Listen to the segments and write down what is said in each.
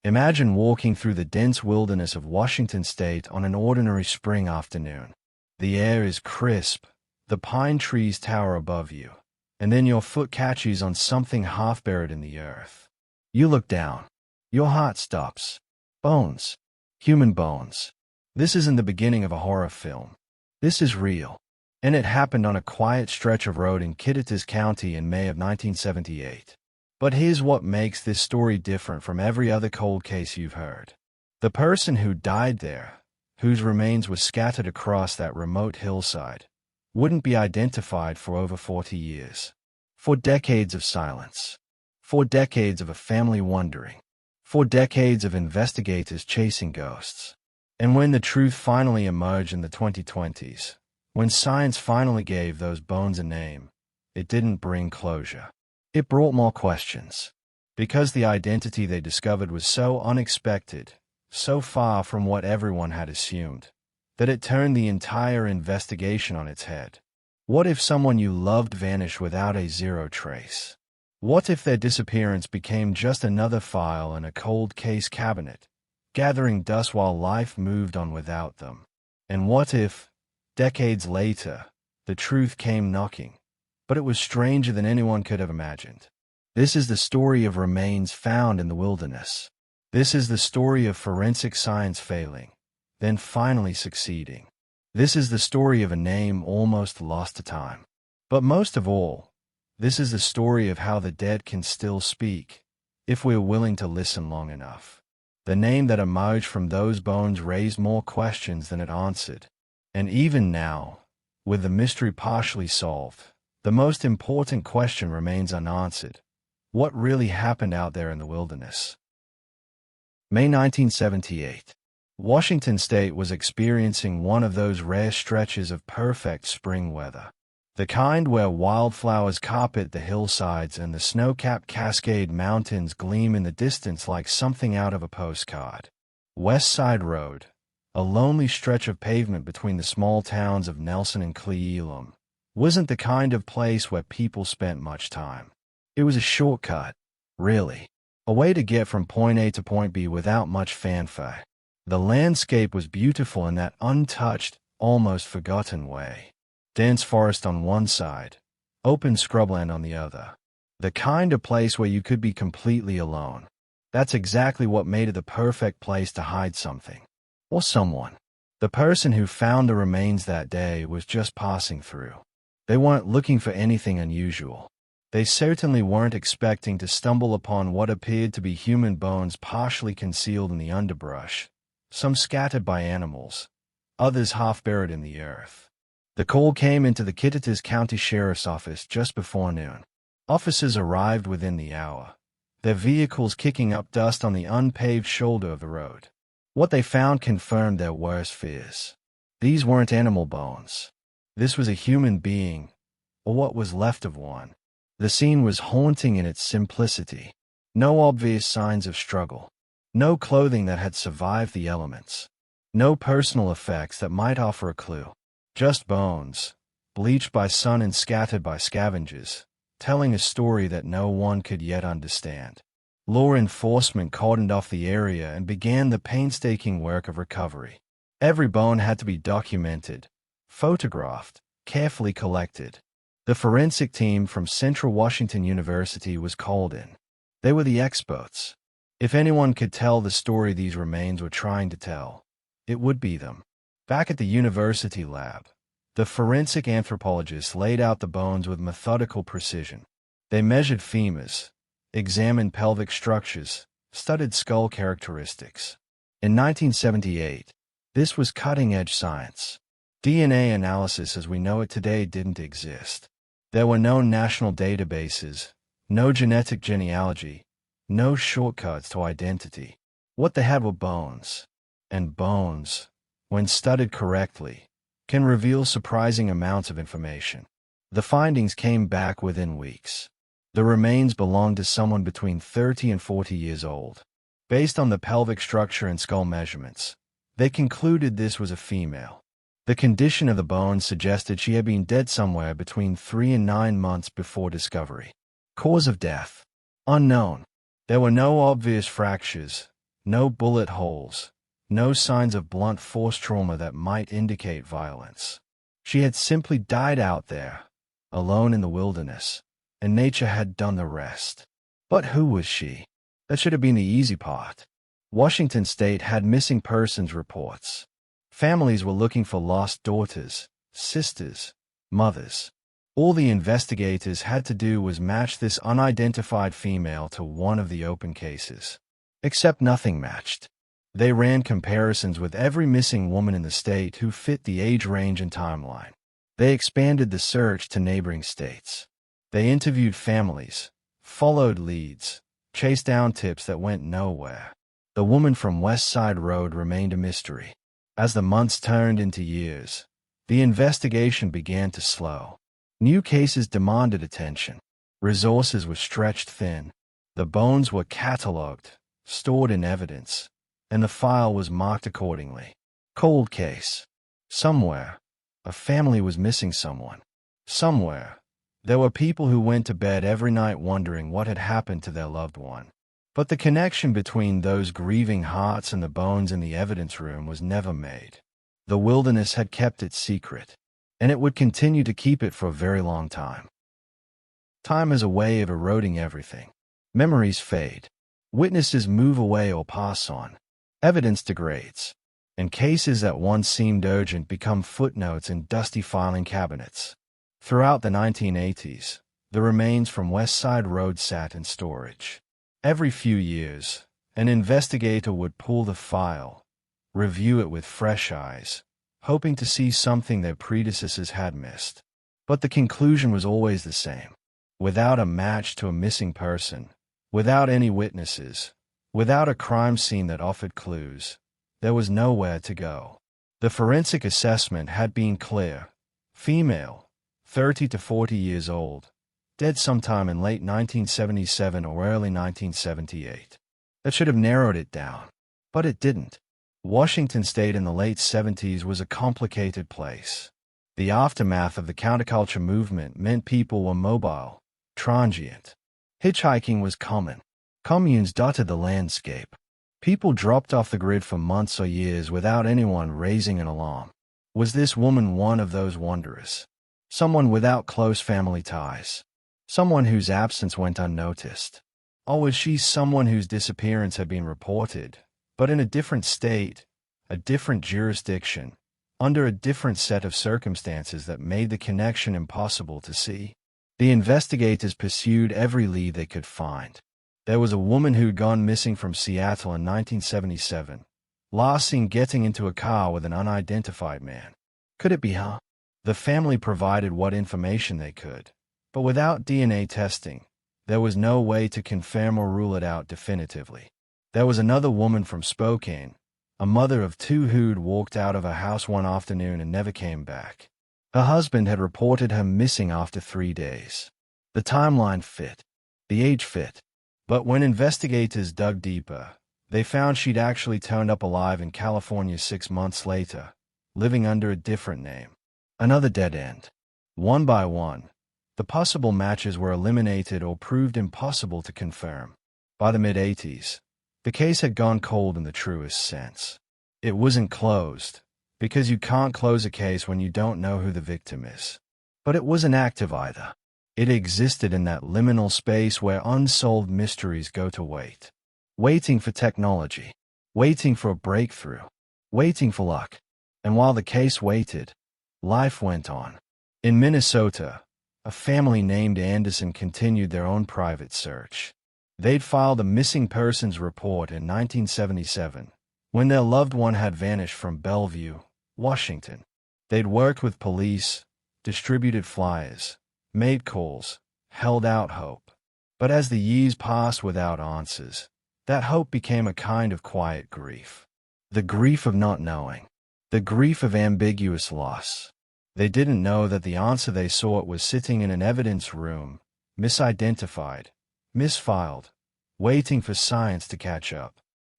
Imagine walking through the dense wilderness of Washington state on an ordinary spring afternoon. The air is crisp, the pine trees tower above you, and then your foot catches on something half buried in the earth. You look down. Your heart stops. Bones. Human bones. This isn't the beginning of a horror film. This is real. And it happened on a quiet stretch of road in Kittitas County in May of 1978. But here's what makes this story different from every other cold case you've heard. The person who died there, whose remains were scattered across that remote hillside, wouldn't be identified for over 40 years. 4 decades of silence. 4 decades of a family wondering. 4 decades of investigators chasing ghosts. And when the truth finally emerged in the 2020s, when science finally gave those bones a name, it didn't bring closure. It brought more questions. Because the identity they discovered was so unexpected, so far from what everyone had assumed, that it turned the entire investigation on its head. What if someone you loved vanished without a zero trace? What if their disappearance became just another file in a cold case cabinet, gathering dust while life moved on without them? And what if, decades later, the truth came knocking, but it was stranger than anyone could have imagined? This is the story of remains found in the wilderness. This is the story of forensic science failing, then finally succeeding. This is the story of a name almost lost to time. But most of all, this is the story of how the dead can still speak, if we're willing to listen long enough. The name that emerged from those bones raised more questions than it answered. And even now, with the mystery partially solved, the most important question remains unanswered. What really happened out there in the wilderness? May 1978. Washington state was experiencing one of those rare stretches of perfect spring weather. The kind where wildflowers carpet the hillsides and the snow-capped Cascade Mountains gleam in the distance like something out of a postcard. West Side Road, a lonely stretch of pavement between the small towns of Nelson and Cle Elum, wasn't the kind of place where people spent much time. It was a shortcut, really. A way to get from point A to point B without much fanfare. The landscape was beautiful in that untouched, almost forgotten way. Dense forest on one side, open scrubland on the other. The kind of place where you could be completely alone. That's exactly what made it the perfect place to hide something. Or someone. The person who found the remains that day was just passing through. They weren't looking for anything unusual. They certainly weren't expecting to stumble upon what appeared to be human bones partially concealed in the underbrush, some scattered by animals, others half buried in the earth. The call came into the Kittitas County Sheriff's Office just before noon. Officers arrived within the hour, their vehicles kicking up dust on the unpaved shoulder of the road. What they found confirmed their worst fears. These weren't animal bones. This was a human being, or what was left of one. The scene was haunting in its simplicity. No obvious signs of struggle. No clothing that had survived the elements. No personal effects that might offer a clue. Just bones, bleached by sun and scattered by scavengers, telling a story that no one could yet understand. Law enforcement cordoned off the area and began the painstaking work of recovery. Every bone had to be documented, photographed, carefully collected. The forensic team from Central Washington University was called in. They were the experts. If anyone could tell the story these remains were trying to tell, it would be them. Back at the university lab, the forensic anthropologists laid out the bones with methodical precision. They measured femurs, examined pelvic structures, studied skull characteristics. In 1978, this was cutting-edge science. DNA analysis as we know it today didn't exist. There were no national databases, no genetic genealogy, no shortcuts to identity. What they had were bones. And bones, when studied correctly, can reveal surprising amounts of information. The findings came back within weeks. The remains belonged to someone between 30 and 40 years old. Based on the pelvic structure and skull measurements, they concluded this was a female. The condition of the bones suggested she had been dead somewhere between 3 and 9 months before discovery. Cause of death? Unknown. There were no obvious fractures, No bullet holes, no signs of blunt force trauma that might indicate violence. She had simply died out there, alone in the wilderness, and nature had done the rest. But who was she? That should have been the easy part. Washington State had missing persons reports. Families were looking for lost daughters, sisters, mothers. All the investigators had to do was match this unidentified female to one of the open cases. Except nothing matched. They ran comparisons with every missing woman in the state who fit the age range and timeline. They expanded the search to neighboring states. They interviewed families, followed leads, chased down tips that went nowhere. The woman from West Side Road remained a mystery. As the months turned into years, the investigation began to slow. New cases demanded attention. Resources were stretched thin. The bones were cataloged, stored in evidence, and the file was marked accordingly. Cold case. Somewhere, a family was missing someone. Somewhere, there were people who went to bed every night wondering what had happened to their loved one. But the connection between those grieving hearts and the bones in the evidence room was never made. The wilderness had kept it secret, and it would continue to keep it for a very long time. Time is a way of eroding everything. Memories fade. Witnesses move away or pass on. Evidence degrades, and cases that once seemed urgent become footnotes in dusty filing cabinets. Throughout the 1980s, the remains from West Side Road sat in storage. Every few years, an investigator would pull the file, review it with fresh eyes, hoping to see something their predecessors had missed. But the conclusion was always the same. Without a match to a missing person, without any witnesses, without a crime scene that offered clues, there was nowhere to go. The forensic assessment had been clear. Female, 30 to 40 years old, dead sometime in late 1977 or early 1978. That should have narrowed it down, but it didn't. Washington State in the late 70s was a complicated place. The aftermath of the counterculture movement meant people were mobile, transient. Hitchhiking was common. Communes dotted the landscape. People dropped off the grid for months or years without anyone raising an alarm. Was this woman one of those wanderers? Someone without close family ties? Someone whose absence went unnoticed? Or was she someone whose disappearance had been reported, but in a different state, a different jurisdiction, under a different set of circumstances that made the connection impossible to see? The investigators pursued every lead they could find. There was a woman who'd gone missing from Seattle in 1977, last seen getting into a car with an unidentified man. Could it be her? The family provided what information they could, but without DNA testing, there was no way to confirm or rule it out definitively. There was another woman from Spokane, a mother of two who'd walked out of her house one afternoon and never came back. Her husband had reported her missing after 3 days. The timeline fit. The age fit. But when investigators dug deeper, they found she'd actually turned up alive in California 6 months later, living under a different name. Another dead end. One by one, the possible matches were eliminated or proved impossible to confirm. By the mid-80s, the case had gone cold in the truest sense. It wasn't closed, because you can't close a case when you don't know who the victim is. But it wasn't active either. It existed in that liminal space where unsolved mysteries go to wait. Waiting for technology. Waiting for a breakthrough. Waiting for luck. And while the case waited, life went on. In Minnesota, a family named Anderson continued their own private search. They'd filed a missing persons report in 1977, when their loved one had vanished from Bellevue, Washington. They'd worked with police, distributed flyers, made calls, held out hope. But as the years passed without answers, that hope became a kind of quiet grief. The grief of not knowing. The grief of ambiguous loss. They didn't know that the answer they sought was sitting in an evidence room, misidentified, misfiled, waiting for science to catch up.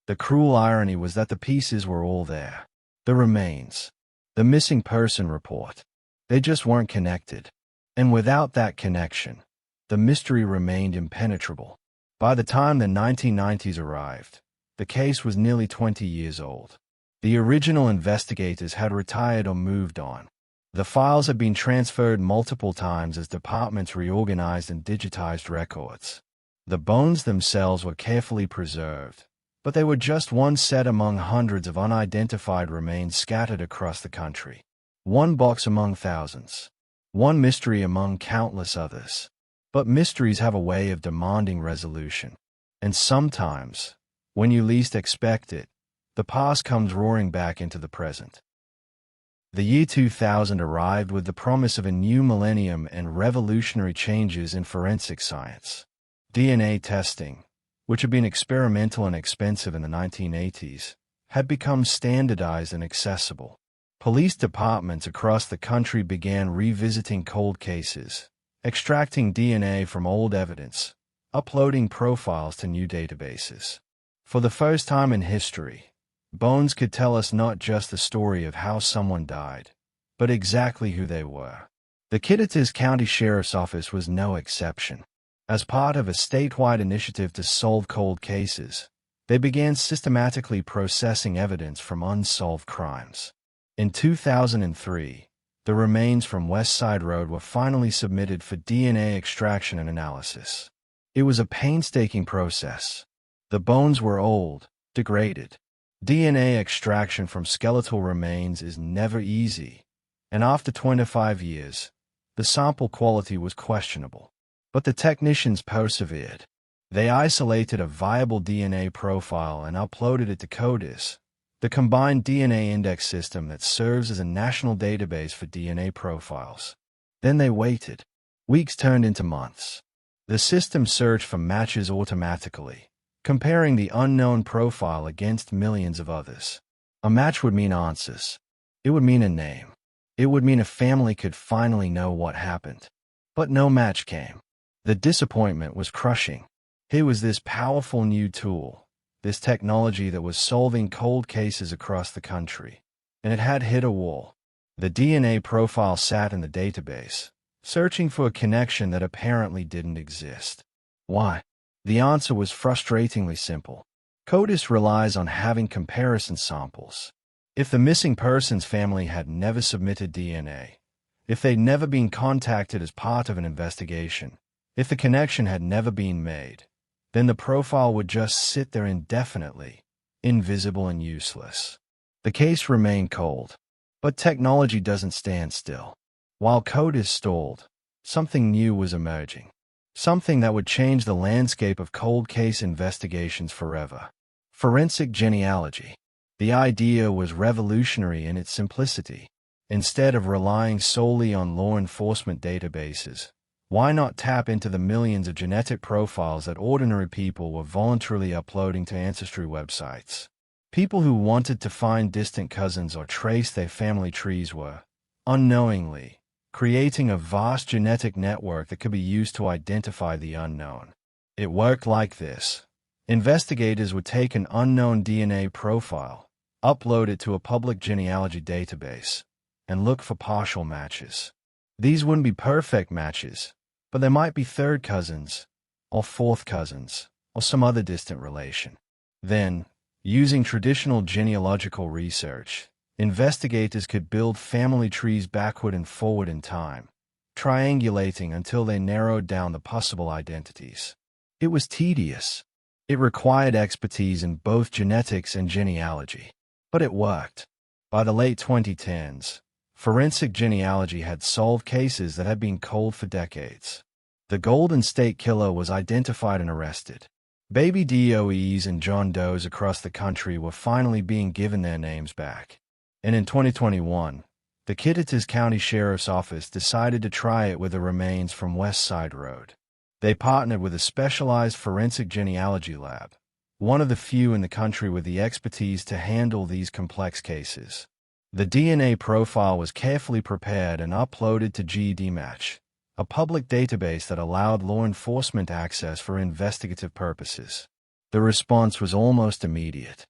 The cruel irony was that the pieces were all there. The remains. The missing person report. They just weren't connected. And without that connection, the mystery remained impenetrable. By the time the 1990s arrived, The case was nearly 20 years old. The original investigators had retired or moved on. The files had been transferred multiple times as departments reorganized and digitized records. The bones themselves were carefully preserved, but they were just one set among hundreds of unidentified remains scattered across the country. One box among thousands. One mystery among countless others. But mysteries have a way of demanding resolution. And sometimes, when you least expect it, the past comes roaring back into the present. The year 2000 arrived with the promise of a new millennium and revolutionary changes in forensic science. DNA testing, which had been experimental and expensive in the 1980s, had become standardized and accessible. Police departments across the country began revisiting cold cases, extracting DNA from old evidence, uploading profiles to new databases. For the first time in history, bones could tell us not just the story of how someone died, but exactly who they were. The Kittitas County Sheriff's Office was no exception. As part of a statewide initiative to solve cold cases, they began systematically processing evidence from unsolved crimes. In 2003, the remains from West Side Road were finally submitted for DNA extraction and analysis. It was a painstaking process. The bones were old, degraded. DNA extraction from skeletal remains is never easy, and after 25 years, the sample quality was questionable. But the technicians persevered. They isolated a viable DNA profile and uploaded it to CODIS, the combined DNA index system that serves as a national database for DNA profiles. Then they waited. Weeks turned into months. The system searched for matches automatically, comparing the unknown profile against millions of others. A match would mean answers. It would mean a name. It would mean a family could finally know what happened. But no match came. The disappointment was crushing. Here was this powerful new tool, this technology that was solving cold cases across the country, and it had hit a wall. The DNA profile sat in the database, searching for a connection that apparently didn't exist. Why? The answer was frustratingly simple. CODIS relies on having comparison samples. If the missing person's family had never submitted DNA, if they'd never been contacted as part of an investigation, if the connection had never been made, then the profile would just sit there indefinitely, invisible and useless. The case remained cold. But technology doesn't stand still. While CODIS stalled, something new was emerging. Something that would change the landscape of cold case investigations forever. Forensic genealogy. The idea was revolutionary in its simplicity. Instead of relying solely on law enforcement databases, why not tap into the millions of genetic profiles that ordinary people were voluntarily uploading to ancestry websites? People who wanted to find distant cousins or trace their family trees were, unknowingly, creating a vast genetic network that could be used to identify the unknown. It worked like this. Investigators would take an unknown DNA profile, upload it to a public genealogy database, and look for partial matches. These wouldn't be perfect matches, but they might be third cousins, or fourth cousins, or some other distant relation. Then, using traditional genealogical research, investigators could build family trees backward and forward in time, triangulating until they narrowed down the possible identities. It was tedious. It required expertise in both genetics and genealogy. But it worked. By the late 2010s, forensic genealogy had solved cases that had been cold for decades. The Golden State Killer was identified and arrested. Baby DOEs and John Does across the country were finally being given their names back. And in 2021, the Kittitas County Sheriff's Office decided to try it with the remains from West Side Road. They partnered with a specialized forensic genealogy lab, one of the few in the country with the expertise to handle these complex cases. The DNA profile was carefully prepared and uploaded to GEDmatch, a public database that allowed law enforcement access for investigative purposes. The response was almost immediate.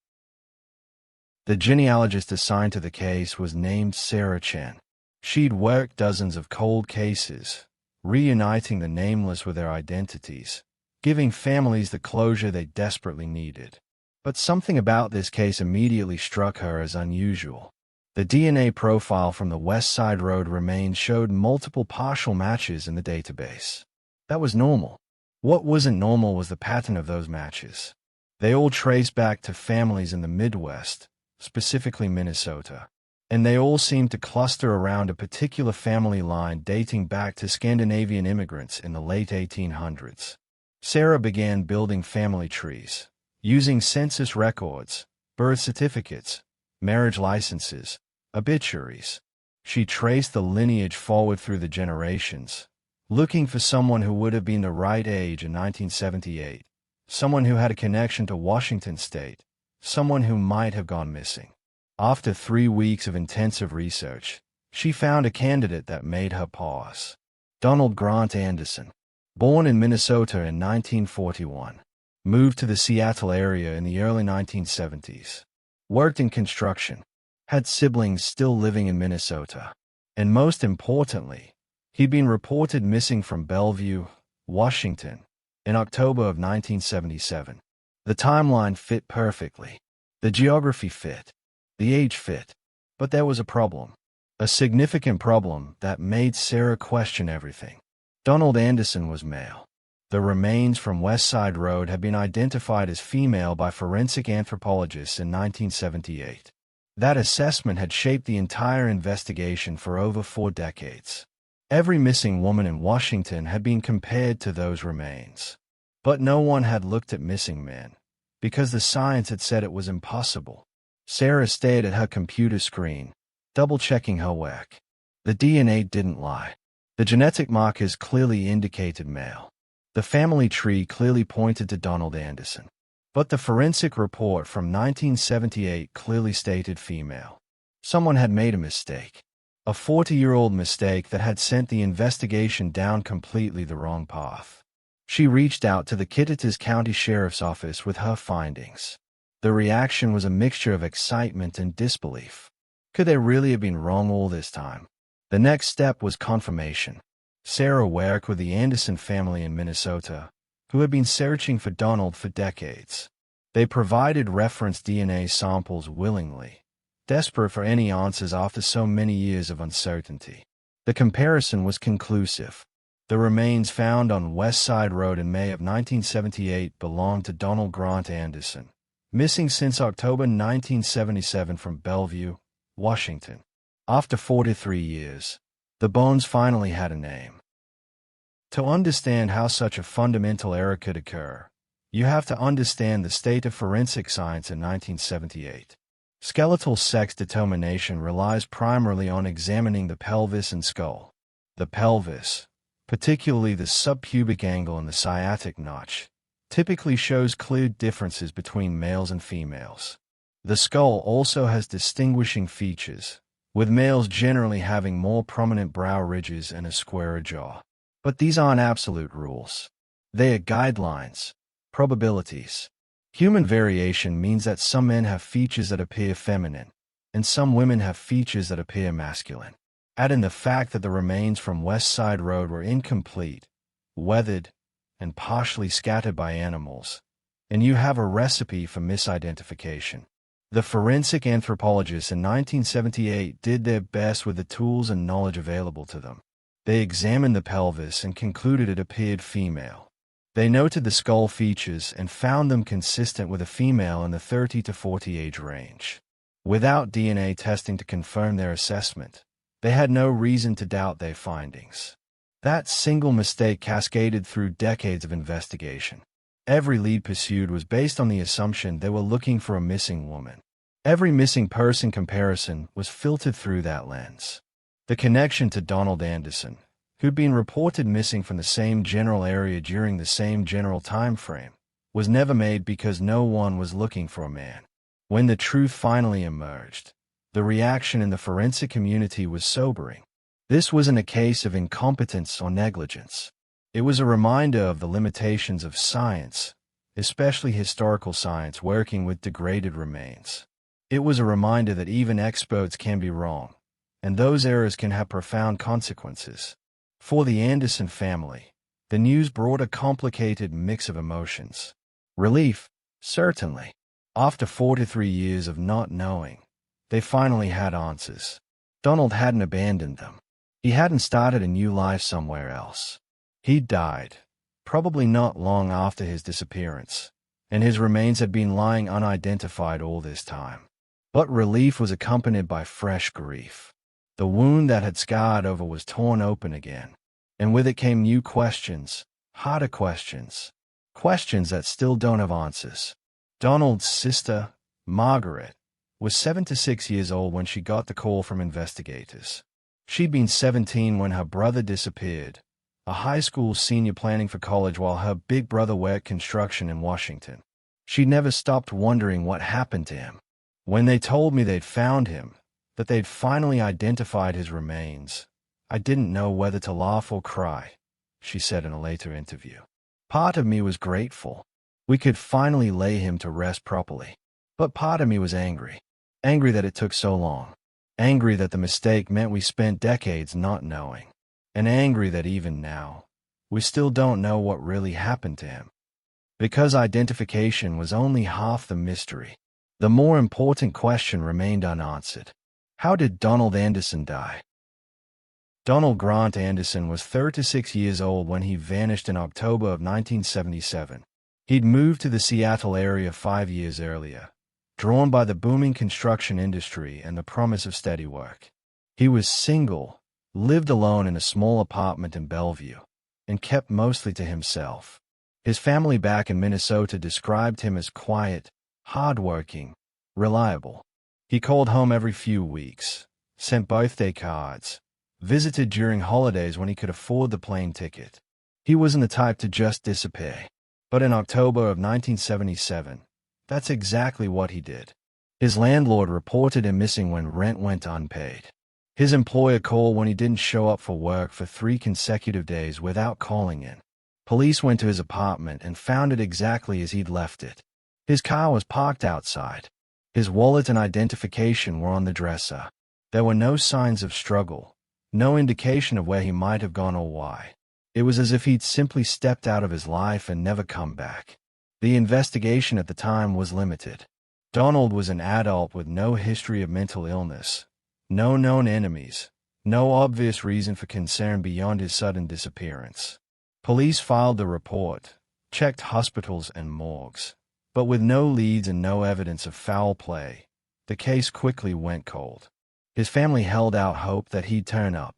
The genealogist assigned to the case was named Sarah Chen. She'd worked dozens of cold cases, reuniting the nameless with their identities, giving families the closure they desperately needed. But something about this case immediately struck her as unusual. The DNA profile from the West Side Road remains showed multiple partial matches in the database. That was normal. What wasn't normal was the pattern of those matches. They all traced back to families in the Midwest, specifically Minnesota, and they all seemed to cluster around a particular family line dating back to Scandinavian immigrants in the late 1800s. Sarah began building family trees, using census records, birth certificates, marriage licenses, obituaries. She traced the lineage forward through the generations, looking for someone who would have been the right age in 1978, someone who had a connection to Washington State, someone who might have gone missing. After 3 weeks of intensive research, she found a candidate that made her pause. Donald Grant Anderson, born in Minnesota in 1941, moved to the Seattle area in the early 1970s, worked in construction, had siblings still living in Minnesota, and most importantly, he'd been reported missing from Bellevue, Washington, in October of 1977. The timeline fit perfectly. The geography fit. The age fit. But there was a problem. A significant problem that made Sarah question everything. Donald Anderson was male. The remains from West Side Road had been identified as female by forensic anthropologists in 1978. That assessment had shaped the entire investigation for over 4 decades. Every missing woman in Washington had been compared to those remains. But no one had looked at missing men, because the science had said it was impossible. Sarah stared at her computer screen, double-checking her work. The DNA didn't lie. The genetic markers clearly indicated male. The family tree clearly pointed to Donald Anderson. But the forensic report from 1978 clearly stated female. Someone had made a mistake. A 40-year-old mistake that had sent the investigation down completely the wrong path. She reached out to the Kittitas County Sheriff's Office with her findings. The reaction was a mixture of excitement and disbelief. Could they really have been wrong all this time? The next step was confirmation. Sarah worked with the Anderson family in Minnesota, who had been searching for Donald for decades. They provided reference DNA samples willingly, desperate for any answers after so many years of uncertainty. The comparison was conclusive. The remains found on West Side Road in May of 1978 belonged to Donald Grant Anderson, missing since October 1977 from Bellevue, Washington. After 43 years, the bones finally had a name. To understand how such a fundamental error could occur, you have to understand the state of forensic science in 1978. Skeletal sex determination relies primarily on examining the pelvis and skull. The pelvis, particularly the subpubic angle and the sciatic notch, typically shows clear differences between males and females. The skull also has distinguishing features, with males generally having more prominent brow ridges and a squarer jaw. But these aren't absolute rules. They are guidelines, probabilities. Human variation means that some men have features that appear feminine, and some women have features that appear masculine. Add in the fact that the remains from West Side Road were incomplete, weathered, and partially scattered by animals, and you have a recipe for misidentification. The forensic anthropologists in 1978 did their best with the tools and knowledge available to them. They examined the pelvis and concluded it appeared female. They noted the skull features and found them consistent with a female in the 30 to 40 age range. Without DNA testing to confirm their assessment, they had no reason to doubt their findings. That single mistake cascaded through decades of investigation. Every lead pursued was based on the assumption they were looking for a missing woman. Every missing person comparison was filtered through that lens. The connection to Donald Anderson, who'd been reported missing from the same general area during the same general time frame, was never made because no one was looking for a man. When the truth finally emerged, the reaction in the forensic community was sobering. This wasn't a case of incompetence or negligence. It was a reminder of the limitations of science, especially historical science working with degraded remains. It was a reminder that even experts can be wrong, and those errors can have profound consequences. For the Anderson family, the news brought a complicated mix of emotions. Relief, certainly. After 43 years of not knowing, they finally had answers. Donald hadn't abandoned them. He hadn't started a new life somewhere else. He'd died, probably not long after his disappearance, and his remains had been lying unidentified all this time. But relief was accompanied by fresh grief. The wound that had scarred over was torn open again, and with it came new questions, harder questions, questions that still don't have answers. Donald's sister, Margaret, was 76 years old when she got the call from investigators. She'd been 17 when her brother disappeared, a high school senior planning for college while her big brother worked construction in Washington. She'd never stopped wondering what happened to him. When they told me they'd found him, that they'd finally identified his remains, I didn't know whether to laugh or cry, she said in a later interview. Part of me was grateful. We could finally lay him to rest properly. But part of me was angry. Angry that it took so long. Angry that the mistake meant we spent decades not knowing. And angry that even now, we still don't know what really happened to him. Because identification was only half the mystery, the more important question remained unanswered. How did Donald Anderson die? Donald Grant Anderson was 36 years old when he vanished in October of 1977. He'd moved to the Seattle area 5 years earlier, drawn by the booming construction industry and the promise of steady work. He was single, lived alone in a small apartment in Bellevue, and kept mostly to himself. His family back in Minnesota described him as quiet, hard-working, reliable. He called home every few weeks, sent birthday cards, visited during holidays when he could afford the plane ticket. He wasn't the type to just disappear. But in October of 1977, that's exactly what he did. His landlord reported him missing when rent went unpaid. His employer called when he didn't show up for work for 3 consecutive days without calling in. Police went to his apartment and found it exactly as he'd left it. His car was parked outside. His wallet and identification were on the dresser. There were no signs of struggle, no indication of where he might have gone or why. It was as if he'd simply stepped out of his life and never come back. The investigation at the time was limited. Donald was an adult with no history of mental illness, no known enemies, no obvious reason for concern beyond his sudden disappearance. Police filed the report, checked hospitals and morgues, but with no leads and no evidence of foul play, the case quickly went cold. His family held out hope that he'd turn up,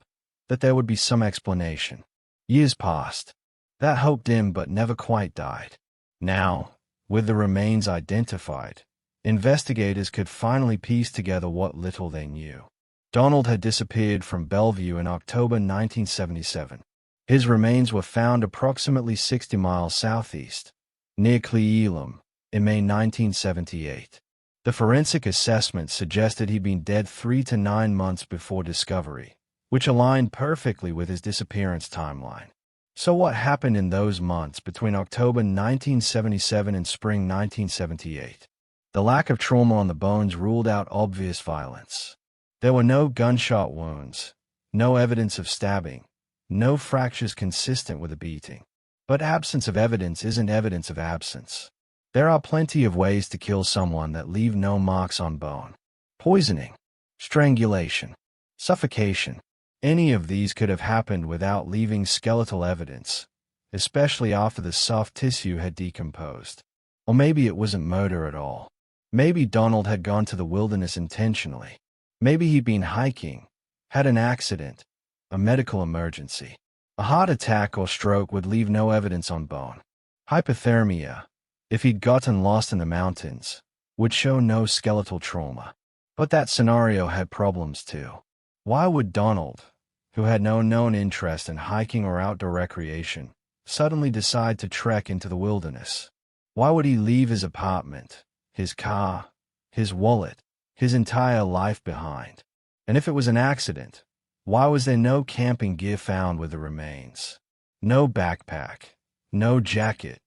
that there would be some explanation. Years passed. That hope dimmed but never quite died. Now, with the remains identified, investigators could finally piece together what little they knew. Donald had disappeared from Bellevue in October 1977. His remains were found approximately 60 miles southeast, near Cle Elum, in May 1978. The forensic assessment suggested he'd been dead 3 to 9 months before discovery, which aligned perfectly with his disappearance timeline. So what happened in those months between October 1977 and spring 1978? The lack of trauma on the bones ruled out obvious violence. There were no gunshot wounds, no evidence of stabbing, no fractures consistent with a beating. But absence of evidence isn't evidence of absence. There are plenty of ways to kill someone that leave no marks on bone. Poisoning, strangulation, suffocation. Any of these could have happened without leaving skeletal evidence, especially after the soft tissue had decomposed. Or maybe it wasn't murder at all. Maybe Donald had gone to the wilderness intentionally. Maybe he'd been hiking, had an accident, a medical emergency. A heart attack or stroke would leave no evidence on bone. Hypothermia, if he'd gotten lost in the mountains, would show no skeletal trauma. But that scenario had problems too. Why would Donald, who had no known interest in hiking or outdoor recreation, suddenly decide to trek into the wilderness? Why would he leave his apartment, his car, his wallet, his entire life behind? And if it was an accident, why was there no camping gear found with the remains? No backpack, no jacket,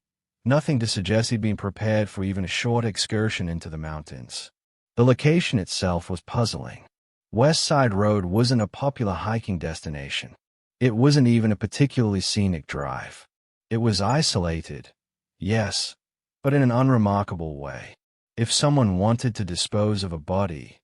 nothing to suggest he'd been prepared for even a short excursion into the mountains. The location itself was puzzling. West Side Road wasn't a popular hiking destination. It wasn't even a particularly scenic drive. It was isolated, yes, but in an unremarkable way. If someone wanted to dispose of a body,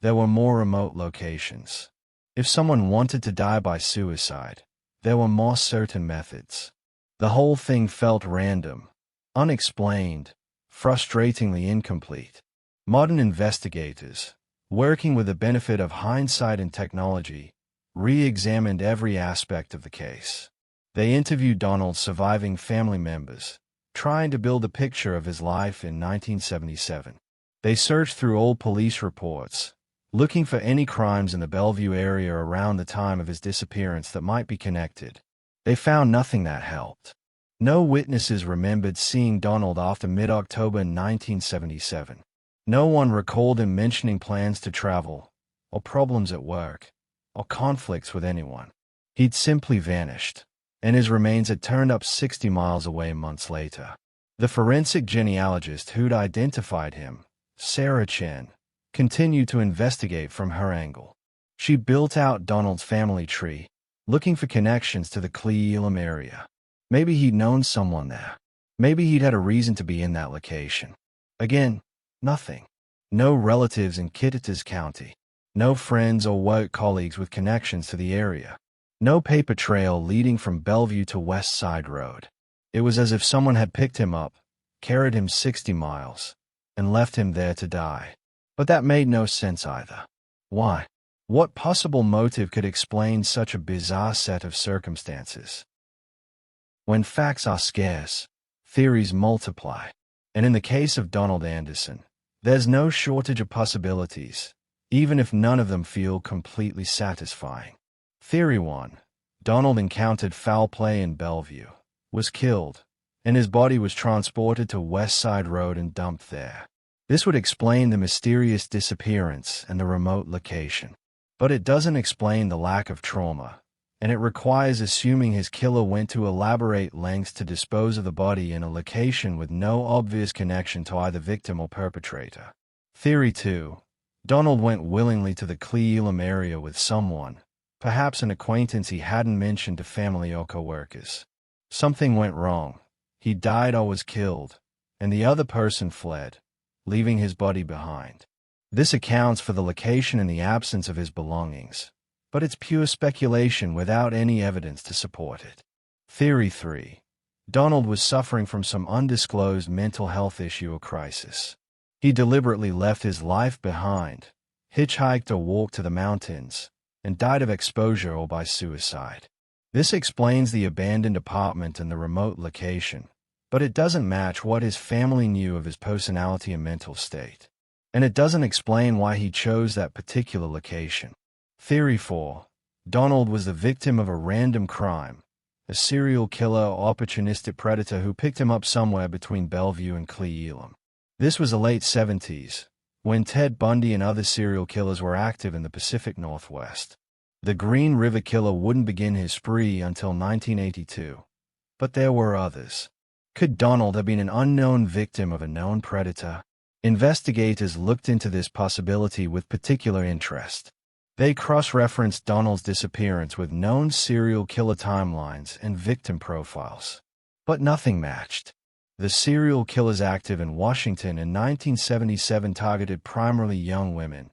there were more remote locations. If someone wanted to die by suicide, there were more certain methods. The whole thing felt random, unexplained, frustratingly incomplete. Modern investigators, working with the benefit of hindsight and technology, re-examined every aspect of the case. They interviewed Donald's surviving family members, trying to build a picture of his life in 1977. They searched through old police reports, looking for any crimes in the Bellevue area around the time of his disappearance that might be connected. They found nothing that helped. No witnesses remembered seeing Donald after mid-October 1977. No one recalled him mentioning plans to travel, or problems at work, or conflicts with anyone. He'd simply vanished, and his remains had turned up 60 miles away months later. The forensic genealogist who'd identified him, Sarah Chen, continued to investigate from her angle. She built out Donald's family tree, looking for connections to the Cle Elum area. Maybe he'd known someone there. Maybe he'd had a reason to be in that location. Again, nothing. No relatives in Kittitas County. No friends or work colleagues with connections to the area. No paper trail leading from Bellevue to West Side Road. It was as if someone had picked him up, carried him 60 miles, and left him there to die. But that made no sense either. Why? What possible motive could explain such a bizarre set of circumstances? When facts are scarce, theories multiply. And in the case of Donald Anderson, there's no shortage of possibilities, even if none of them feel completely satisfying. Theory 1. Donald encountered foul play in Bellevue, was killed, and his body was transported to West Side Road and dumped there. This would explain the mysterious disappearance and the remote location. But it doesn't explain the lack of trauma, and it requires assuming his killer went to elaborate lengths to dispose of the body in a location with no obvious connection to either victim or perpetrator. Theory 2. Donald went willingly to the Cle Elum area with someone, perhaps an acquaintance he hadn't mentioned to family or co-workers. Something went wrong. He died or was killed, and the other person fled, leaving his body behind. This accounts for the location and the absence of his belongings, but it's pure speculation without any evidence to support it. Theory 3. Donald was suffering from some undisclosed mental health issue or crisis. He deliberately left his life behind, hitchhiked or walked to the mountains, and died of exposure or by suicide. This explains the abandoned apartment and the remote location, but it doesn't match what his family knew of his personality and mental state. And it doesn't explain why he chose that particular location. Theory 4. Donald was the victim of a random crime, a serial killer or opportunistic predator who picked him up somewhere between Bellevue and Cle Elum. This was the late 70s, when Ted Bundy and other serial killers were active in the Pacific Northwest. The Green River Killer wouldn't begin his spree until 1982, but there were others. Could Donald have been an unknown victim of a known predator? Investigators looked into this possibility with particular interest. They cross-referenced Donald's disappearance with known serial killer timelines and victim profiles. But nothing matched. The serial killers active in Washington in 1977 targeted primarily young women,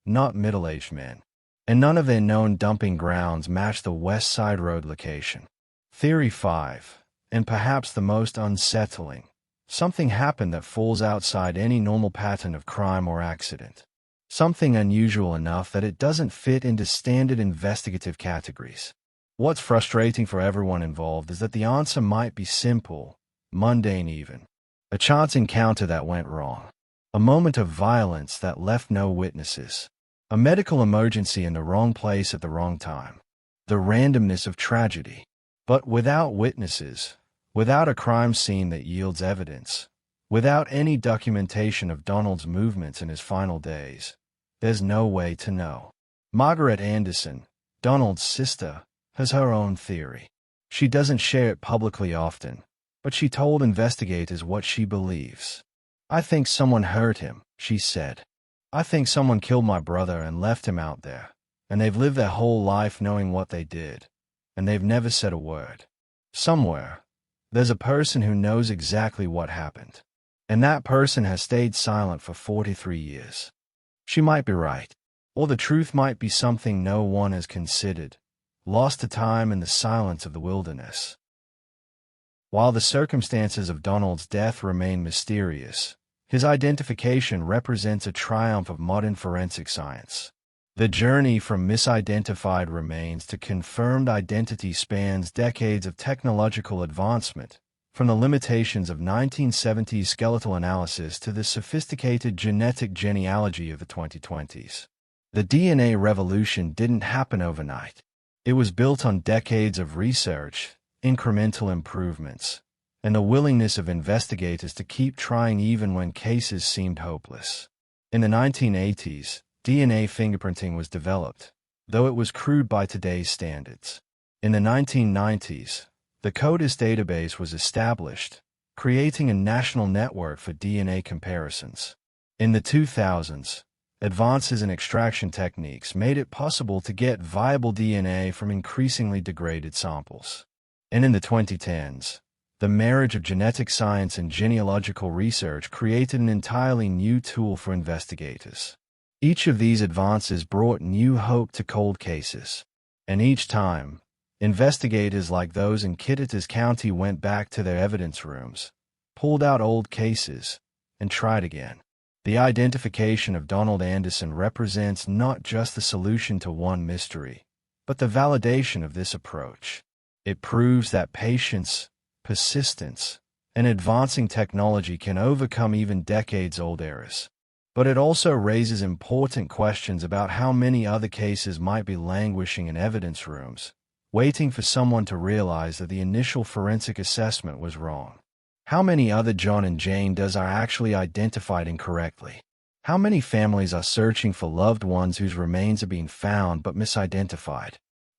not middle-aged men. And none of their known dumping grounds matched the West Side Road location. Theory 5, and perhaps the most unsettling. Something happened that falls outside any normal pattern of crime or accident. Something unusual enough that it doesn't fit into standard investigative categories. What's frustrating for everyone involved is that the answer might be simple, mundane even. A chance encounter that went wrong. A moment of violence that left no witnesses. A medical emergency in the wrong place at the wrong time. The randomness of tragedy. But without witnesses, without a crime scene that yields evidence, without any documentation of Donald's movements in his final days, there's no way to know. Margaret Anderson, Donald's sister, has her own theory. She doesn't share it publicly often, but she told investigators what she believes. "I think someone hurt him," she said. "I think someone killed my brother and left him out there, and they've lived their whole life knowing what they did, and they've never said a word. Somewhere, there's a person who knows exactly what happened." And that person has stayed silent for 43 years. She might be right. Or the truth might be something no one has considered, lost to time in the silence of the wilderness. While the circumstances of Donald's death remain mysterious, his identification represents a triumph of modern forensic science. The journey from misidentified remains to confirmed identity spans decades of technological advancement, from the limitations of 1970s skeletal analysis to the sophisticated genetic genealogy of the 2020s. The DNA revolution didn't happen overnight. It was built on decades of research, incremental improvements, and the willingness of investigators to keep trying even when cases seemed hopeless. In the 1980s, DNA fingerprinting was developed, though it was crude by today's standards. In the 1990s, the CODIS database was established, creating a national network for DNA comparisons. In the 2000s, advances in extraction techniques made it possible to get viable DNA from increasingly degraded samples. And in the 2010s, the marriage of genetic science and genealogical research created an entirely new tool for investigators. Each of these advances brought new hope to cold cases. And each time, investigators like those in Kittitas County went back to their evidence rooms, pulled out old cases, and tried again. The identification of Donald Anderson represents not just the solution to one mystery, but the validation of this approach. It proves that patience, persistence, and advancing technology can overcome even decades-old errors. But it also raises important questions about how many other cases might be languishing in evidence rooms, waiting for someone to realize that the initial forensic assessment was wrong. How many other John and Jane Does are actually identified incorrectly? How many families are searching for loved ones whose remains are being found but misidentified?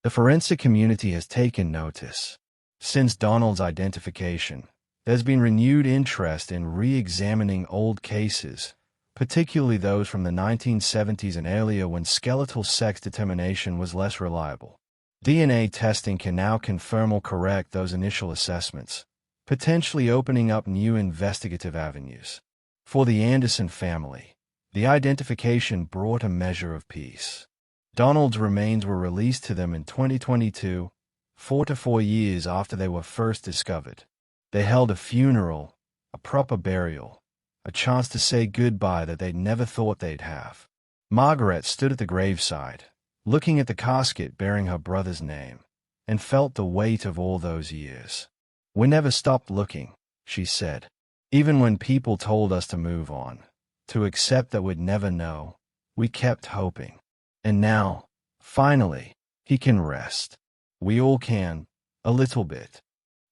The forensic community has taken notice. Since Donald's identification, there's been renewed interest in re-examining old cases, particularly those from the 1970s and earlier when skeletal sex determination was less reliable. DNA testing can now confirm or correct those initial assessments, potentially opening up new investigative avenues. For the Anderson family, the identification brought a measure of peace. Donald's remains were released to them in 2022, 4 years after they were first discovered. They held a funeral, a proper burial, a chance to say goodbye that they'd never thought they'd have. Margaret stood at the graveside, looking at the casket bearing her brother's name, and felt the weight of all those years. "We never stopped looking," she said. "Even when people told us to move on, to accept that we'd never know, we kept hoping. And now, finally, he can rest. We all can, a little bit."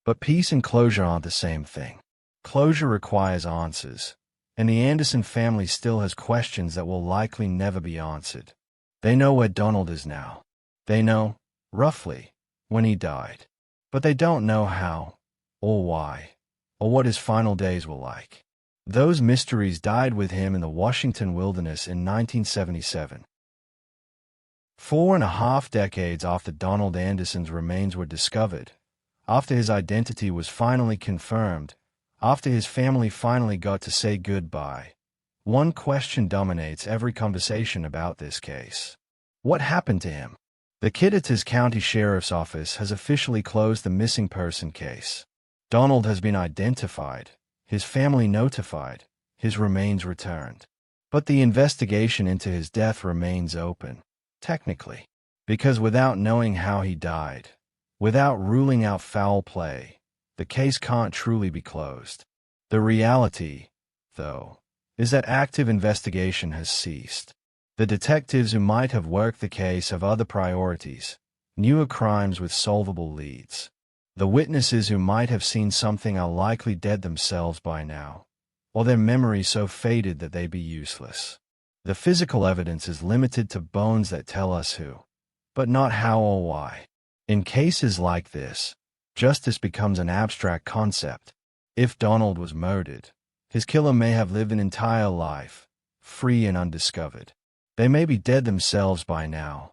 But peace and closure aren't the same thing. Closure requires answers, and the Anderson family still has questions that will likely never be answered. They know where Donald is now. They know, roughly, when he died. But they don't know how, or why, or what his final days were like. Those mysteries died with him in the Washington wilderness in 1977. 4.5 decades after Donald Anderson's remains were discovered, after his identity was finally confirmed, after his family finally got to say goodbye, one question dominates every conversation about this case. What happened to him? The Kittitas County Sheriff's Office has officially closed the missing person case. Donald has been identified, his family notified, his remains returned. But the investigation into his death remains open, technically, because without knowing how he died, without ruling out foul play, the case can't truly be closed. The reality, though, is that active investigation has ceased. The detectives who might have worked the case have other priorities, newer crimes with solvable leads. The witnesses who might have seen something are likely dead themselves by now, or their memories so faded that they be useless. The physical evidence is limited to bones that tell us who, but not how or why. In cases like this, justice becomes an abstract concept. If Donald was murdered, his killer may have lived an entire life, free and undiscovered. They may be dead themselves by now,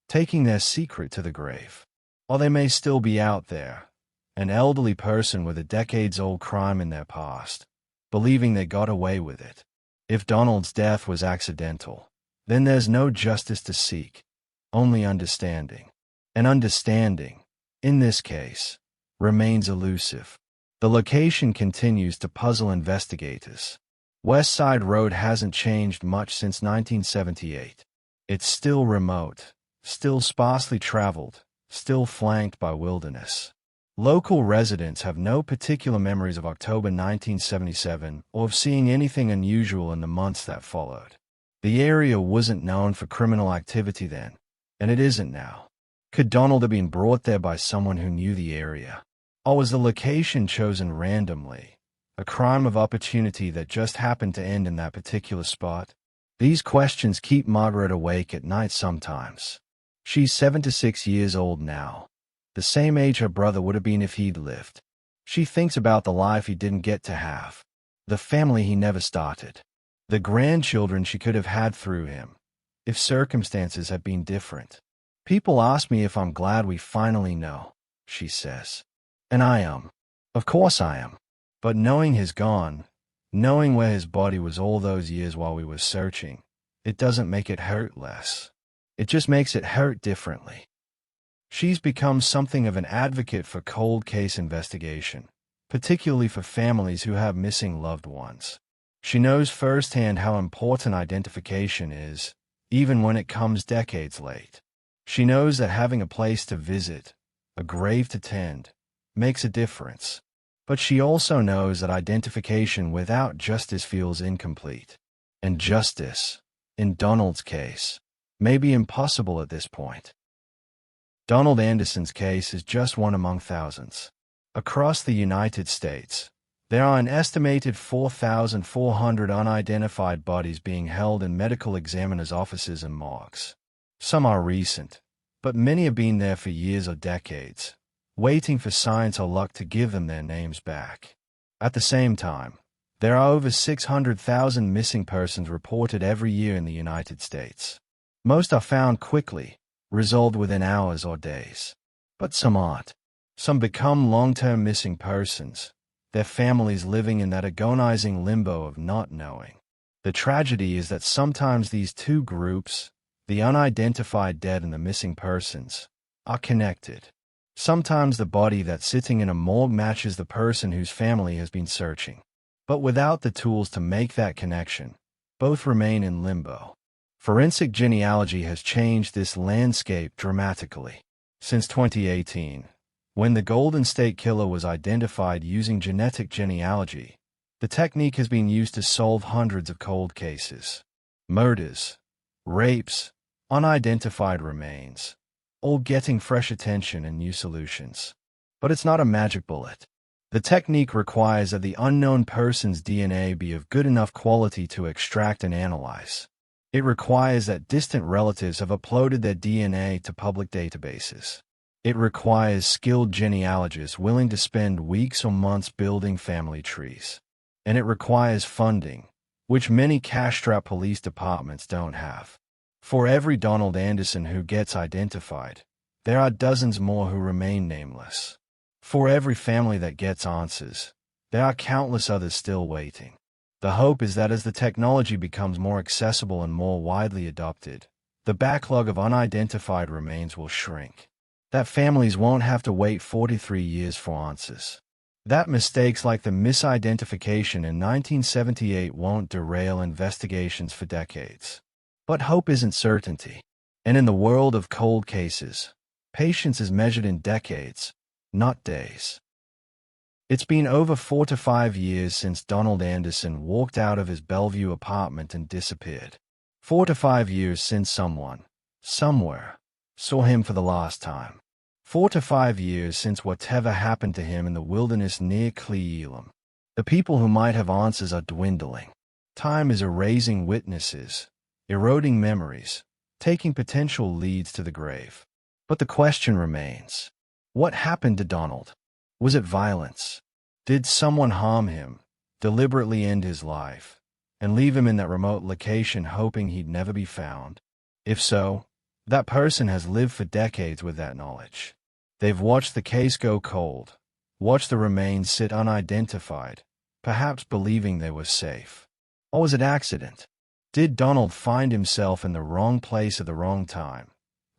taking their secret to the grave. Or they may still be out there, an elderly person with a decades-old crime in their past, believing they got away with it. If Donald's death was accidental, then there's no justice to seek, only understanding. And understanding, in this case, remains elusive. The location continues to puzzle investigators. West Side Road hasn't changed much since 1978. It's still remote, still sparsely traveled, still flanked by wilderness. Local residents have no particular memories of October 1977 or of seeing anything unusual in the months that followed. The area wasn't known for criminal activity then, and it isn't now. Could Donald have been brought there by someone who knew the area? Or was the location chosen randomly, a crime of opportunity that just happened to end in that particular spot? These questions keep Margaret awake at night sometimes. She's 76 years old now, the same age her brother would have been if he'd lived. She thinks about the life he didn't get to have, the family he never started, the grandchildren she could have had through him, if circumstances had been different. People ask me if I'm glad we finally know, she says. And I am. Of course I am. But knowing he's gone, knowing where his body was all those years while we were searching, it doesn't make it hurt less. It just makes it hurt differently. She's become something of an advocate for cold case investigation, particularly for families who have missing loved ones. She knows firsthand how important identification is, even when it comes decades late. She knows that having a place to visit, a grave to tend, makes a difference. But she also knows that identification without justice feels incomplete. And justice, in Donald's case, may be impossible at this point. Donald Anderson's case is just one among thousands. Across the United States, there are an estimated 4,400 unidentified bodies being held in medical examiners' offices and morgues. Some are recent, but many have been there for years or decades, waiting for science or luck to give them their names back. At the same time, there are over 600,000 missing persons reported every year in the United States. Most are found quickly, resolved within hours or days. But some aren't. Some become long-term missing persons, their families living in that agonizing limbo of not knowing. The tragedy is that sometimes these two groups, the unidentified dead and the missing persons, are connected. Sometimes the body that's sitting in a morgue matches the person whose family has been searching. But without the tools to make that connection, both remain in limbo. Forensic genealogy has changed this landscape dramatically. Since 2018, when the Golden State Killer was identified using genetic genealogy, the technique has been used to solve hundreds of cold cases. Murders, rapes, unidentified remains, all getting fresh attention and new solutions. But it's not a magic bullet. The technique requires that the unknown person's DNA be of good enough quality to extract and analyze. It requires that distant relatives have uploaded their DNA to public databases. It requires skilled genealogists willing to spend weeks or months building family trees. And it requires funding, which many cash-strapped police departments don't have. For every Donald Anderson who gets identified, there are dozens more who remain nameless. For every family that gets answers, there are countless others still waiting. The hope is that as the technology becomes more accessible and more widely adopted, the backlog of unidentified remains will shrink. That families won't have to wait 43 years for answers. That mistakes like the misidentification in 1978 won't derail investigations for decades. But hope isn't certainty. And in the world of cold cases, patience is measured in decades, not days. It's been over 4 to 5 years since Donald Anderson walked out of his Bellevue apartment and disappeared. 4 to 5 years since someone, somewhere, saw him for the last time. 4 to 5 years since whatever happened to him in the wilderness near Cle Elum. The people who might have answers are dwindling. Time is erasing witnesses, eroding memories, taking potential leads to the grave. But the question remains. What happened to Donald? Was it violence? Did someone harm him, deliberately end his life, and leave him in that remote location hoping he'd never be found? If so, that person has lived for decades with that knowledge. They've watched the case go cold, watched the remains sit unidentified, perhaps believing they were safe. Or was it accident? Did Donald find himself in the wrong place at the wrong time,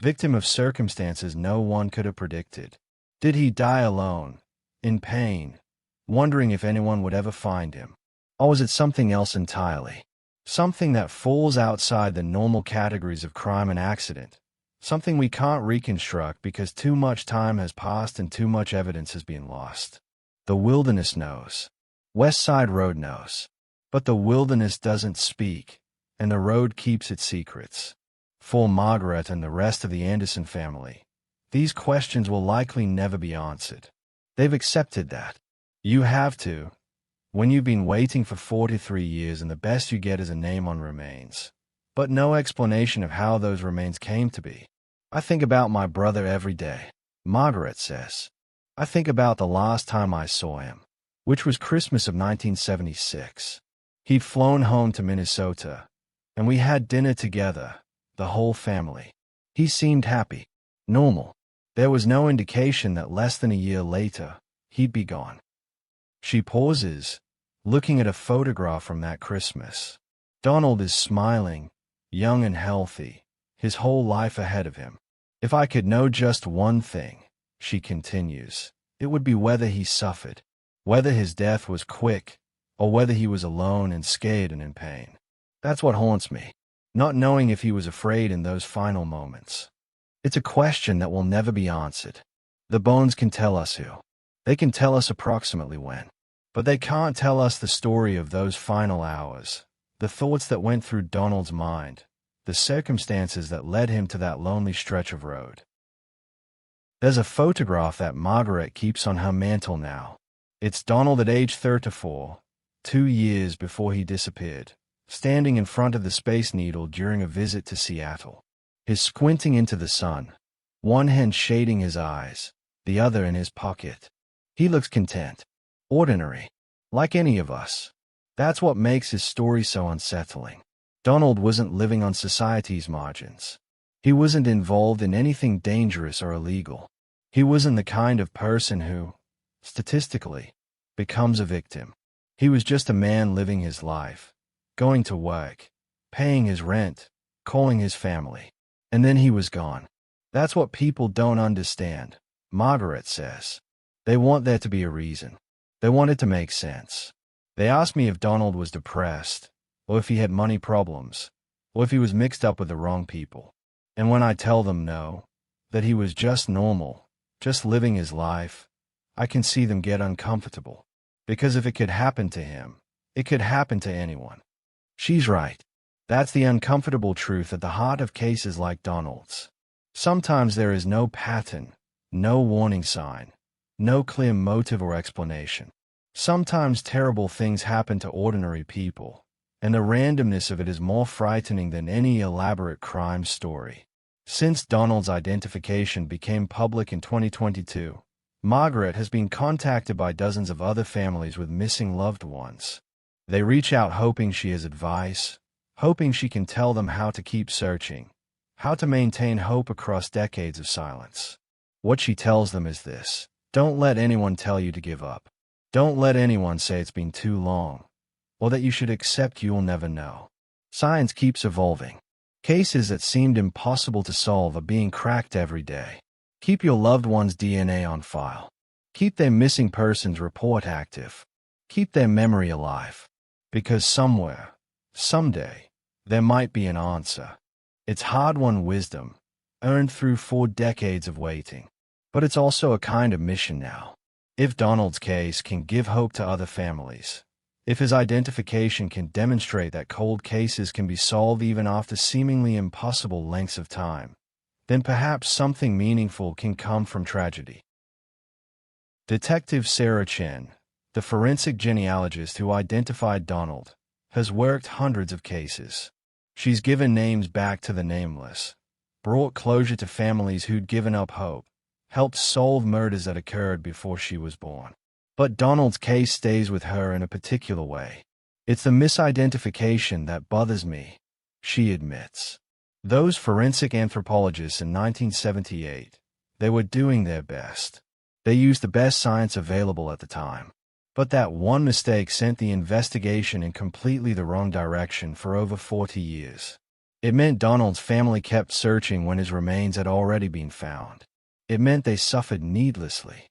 victim of circumstances no one could have predicted? Did he die alone, in pain, wondering if anyone would ever find him? Or was it something else entirely? Something that falls outside the normal categories of crime and accident. Something we can't reconstruct because too much time has passed and too much evidence has been lost. The wilderness knows. West Side Road knows. But the wilderness doesn't speak, and the road keeps its secrets. For Margaret and the rest of the Anderson family, these questions will likely never be answered. They've accepted that. You have to, when you've been waiting for 43 years and the best you get is a name on remains, but no explanation of how those remains came to be. I think about my brother every day, Margaret says. I think about the last time I saw him, which was Christmas of 1976. He'd flown home to Minnesota, and we had dinner together, the whole family. He seemed happy, normal. There was no indication that less than a year later, he'd be gone. She pauses, looking at a photograph from that Christmas. Donald is smiling, young and healthy, his whole life ahead of him. If I could know just one thing, she continues, it would be whether he suffered, whether his death was quick, or whether he was alone and scared and in pain. That's what haunts me, not knowing if he was afraid in those final moments. It's a question that will never be answered. The bones can tell us who. They can tell us approximately when. But they can't tell us the story of those final hours, the thoughts that went through Donald's mind, the circumstances that led him to that lonely stretch of road. There's a photograph that Margaret keeps on her mantle now. It's Donald at age 34, 2 years before he disappeared, standing in front of the Space Needle during a visit to Seattle. He's squinting into the sun, one hand shading his eyes, the other in his pocket. He looks content, ordinary, like any of us. That's what makes his story so unsettling. Donald wasn't living on society's margins. He wasn't involved in anything dangerous or illegal. He wasn't the kind of person who, statistically, becomes a victim. He was just a man living his life, going to work, paying his rent, calling his family. And then he was gone. That's what people don't understand, Margaret says. They want there to be a reason. They want it to make sense. They asked me if Donald was depressed, or if he had money problems, or if he was mixed up with the wrong people. And when I tell them no, that he was just normal, just living his life, I can see them get uncomfortable. Because if it could happen to him, it could happen to anyone. She's right. That's the uncomfortable truth at the heart of cases like Donald's. Sometimes there is no pattern, no warning sign, no clear motive or explanation. Sometimes terrible things happen to ordinary people, and the randomness of it is more frightening than any elaborate crime story. Since Donald's identification became public in 2022, Margaret has been contacted by dozens of other families with missing loved ones. They reach out hoping she has advice, hoping she can tell them how to keep searching, how to maintain hope across decades of silence. What she tells them is this: don't let anyone tell you to give up. Don't let anyone say it's been too long, or that you should accept you'll never know. Science keeps evolving. Cases that seemed impossible to solve are being cracked every day. Keep your loved one's DNA on file. Keep their missing persons report active. Keep their memory alive. Because somewhere, someday, there might be an answer. It's hard-won wisdom, earned through 4 decades of waiting. But it's also a kind of mission now. If Donald's case can give hope to other families, if his identification can demonstrate that cold cases can be solved even after seemingly impossible lengths of time, then perhaps something meaningful can come from tragedy. Detective Sarah Chen, the forensic genealogist who identified Donald, has worked hundreds of cases. She's given names back to the nameless, brought closure to families who'd given up hope, helped solve murders that occurred before she was born. But Donald's case stays with her in a particular way. It's the misidentification that bothers me, she admits. Those forensic anthropologists in 1978, they were doing their best. They used the best science available at the time. But that one mistake sent the investigation in completely the wrong direction for over 40 years. It meant Donald's family kept searching when his remains had already been found. It meant they suffered needlessly.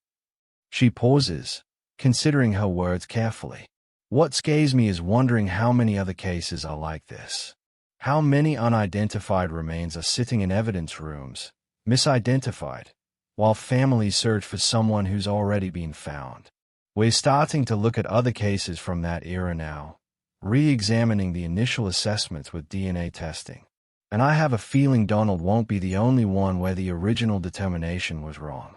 She pauses, considering her words carefully. What scares me is wondering how many other cases are like this. How many unidentified remains are sitting in evidence rooms, misidentified, while families search for someone who's already been found. We're starting to look at other cases from that era now, re-examining the initial assessments with DNA testing. And I have a feeling Donald won't be the only one where the original determination was wrong.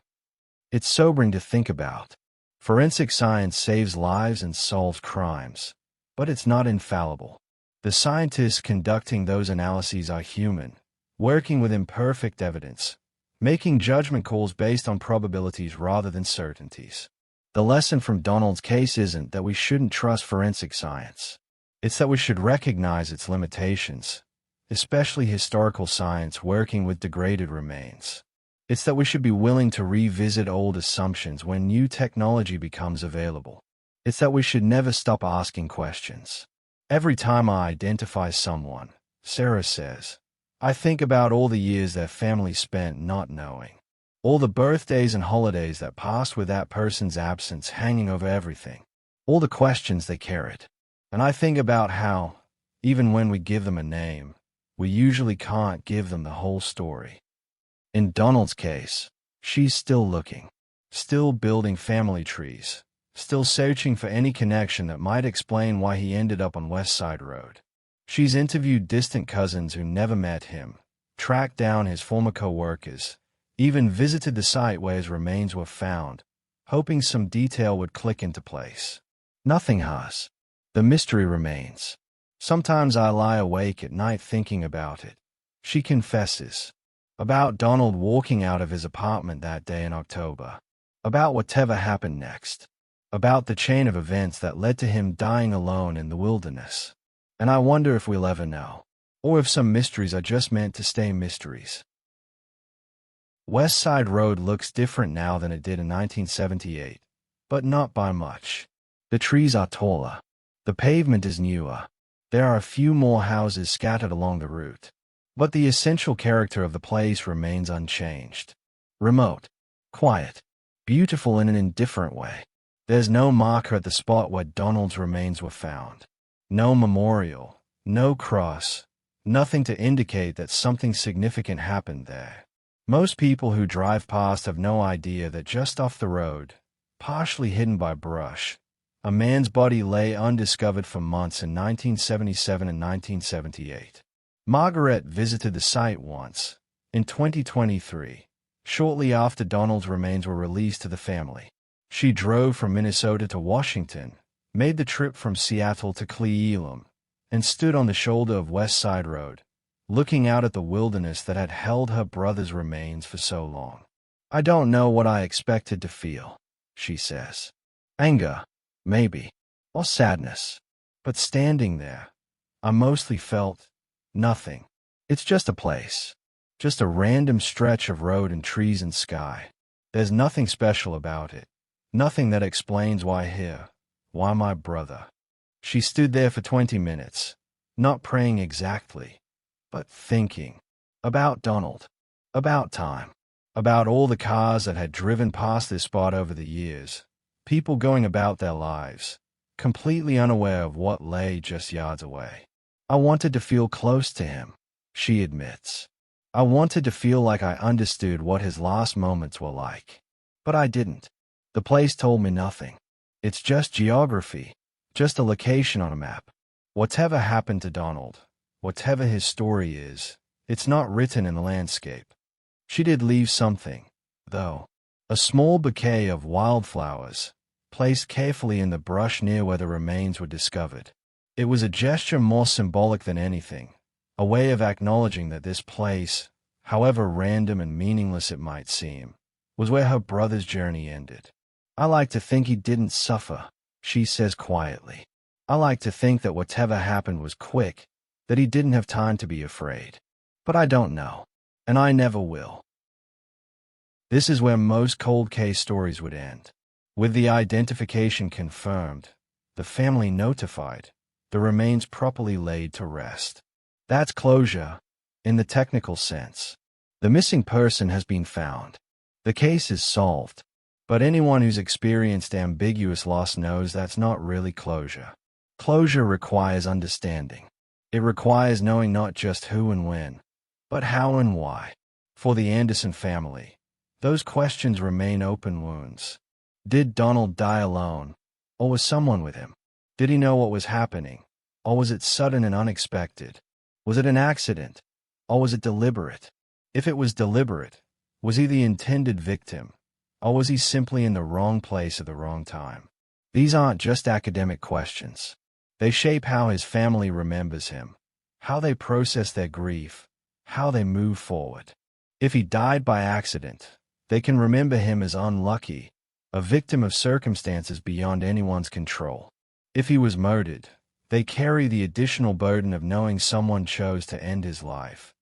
It's sobering to think about. Forensic science saves lives and solves crimes, but it's not infallible. The scientists conducting those analyses are human, working with imperfect evidence, making judgment calls based on probabilities rather than certainties. The lesson from Donald's case isn't that we shouldn't trust forensic science. It's that we should recognize its limitations, especially historical science working with degraded remains. It's that we should be willing to revisit old assumptions when new technology becomes available. It's that we should never stop asking questions. Every time I identify someone, Sarah says, I think about all the years their family spent not knowing. All the birthdays and holidays that passed with that person's absence hanging over everything. All the questions they carried. And I think about how, even when we give them a name, we usually can't give them the whole story. In Donald's case, she's still looking, still building family trees, still searching for any connection that might explain why he ended up on West Side Road. She's interviewed distant cousins who never met him, tracked down his former co-workers, even visited the site where his remains were found, hoping some detail would click into place. Nothing has. The mystery remains. Sometimes I lie awake at night thinking about it. She confesses. About Donald walking out of his apartment that day in October. About whatever happened next. About the chain of events that led to him dying alone in the wilderness. And I wonder if we'll ever know. Or if some mysteries are just meant to stay mysteries. West Side Road looks different now than it did in 1978, but not by much. The trees are taller. The pavement is newer. There are a few more houses scattered along the route. But the essential character of the place remains unchanged. Remote, quiet, beautiful in an indifferent way. There's no marker at the spot where Donald's remains were found. No memorial, no cross, nothing to indicate that something significant happened there. Most people who drive past have no idea that just off the road, partially hidden by brush, a man's body lay undiscovered for months in 1977 and 1978. Margaret visited the site once, in 2023, shortly after Donald's remains were released to the family. She drove from Minnesota to Washington, made the trip from Seattle to Cle Elum, and stood on the shoulder of West Side Road, looking out at the wilderness that had held her brother's remains for so long. I don't know what I expected to feel, she says. Anger, maybe, or sadness. But standing there, I mostly felt nothing. It's just a place. Just a random stretch of road and trees and sky. There's nothing special about it. Nothing that explains why here, why my brother. She stood there for 20 minutes, not praying exactly, but thinking. About Donald. About time. About all the cars that had driven past this spot over the years. People going about their lives, completely unaware of what lay just yards away. I wanted to feel close to him, she admits. I wanted to feel like I understood what his last moments were like. But I didn't. The place told me nothing. It's just geography, just a location on a map. Whatever happened to Donald, whatever his story is, it's not written in the landscape. She did leave something, though. A small bouquet of wildflowers, placed carefully in the brush near where the remains were discovered. It was a gesture more symbolic than anything, a way of acknowledging that this place, however random and meaningless it might seem, was where her brother's journey ended. I like to think he didn't suffer, she says quietly. I like to think that whatever happened was quick, that he didn't have time to be afraid. But I don't know, and I never will. This is where most cold case stories would end. With the identification confirmed, the family notified, the remains properly laid to rest. That's closure, in the technical sense. The missing person has been found. The case is solved. But anyone who's experienced ambiguous loss knows that's not really closure. Closure requires understanding. It requires knowing not just who and when, but how and why. For the Anderson family, those questions remain open wounds. Did Donald die alone, or was someone with him? Did he know what was happening, or was it sudden and unexpected? Was it an accident, or was it deliberate? If it was deliberate, was he the intended victim, or was he simply in the wrong place at the wrong time? These aren't just academic questions. They shape how his family remembers him, how they process their grief, how they move forward. If he died by accident, they can remember him as unlucky, a victim of circumstances beyond anyone's control. If he was murdered, they carry the additional burden of knowing someone chose to end his life,